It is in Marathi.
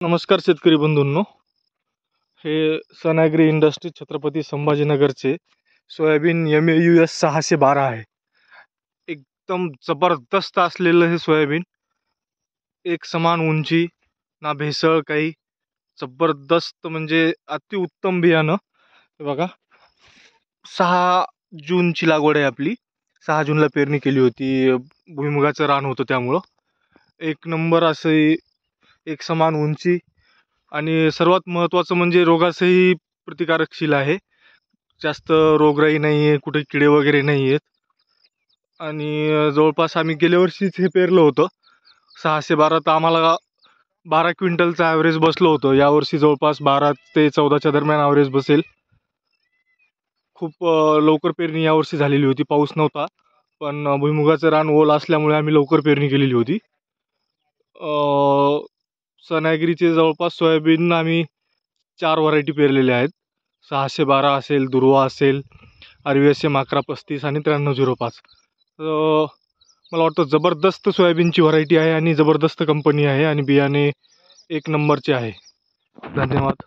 नमस्कार शेतकरी बंधूंनो, हे सन ॲग्री इंडस्ट्री छत्रपती संभाजीनगरचे सोयाबीन MAUS 612 आहे। एकदम जबरदस्त असलेलं हे सोयाबीन, एक समान उंची, ना भेसळ काही, जबरदस्त म्हणजे अतिउत्तम बियाणं। हे बघा, 6 जूनची लागवड आहे आपली। 6 जूनला पेरणी केली होती, भुईमुगाचं रान होतं त्यामुळं। एक नंबर असे एक समान उंची आणि सर्वात महत्त्वाचं म्हणजे रोगासही प्रतिकारकशील आहे। जास्त रोगराई नाही आहे, कुठे किडे वगैरे नाही आहेत। आणि जवळपास आम्ही गेल्या वर्षीच हे पेरलं होतं 612, तर आम्हाला 12 क्विंटलचं ॲव्हरेज बसलं होतं। यावर्षी जवळपास 12 ते 14च्या दरम्यान ॲव्हरेज बसेल। खूप लवकर पेरणी यावर्षी झालेली होती, पाऊस नव्हता, पण भुईमुगाचं रान ओल असल्यामुळे आम्ही लवकर पेरणी केलेली होती। सन ॲग्रीचे जवळपास सोयाबीन आम्ही 4 व्हरायटी पेरलेल्या आहेत। 612 असेल, दुर्वा असेल, RVSM 1135 आणि 9305। मला वाटतं जबरदस्त सोयाबीनची व्हरायटी आहे आणि जबरदस्त कंपनी आहे आणि बियाणे एक नंबरचे आहे। धन्यवाद।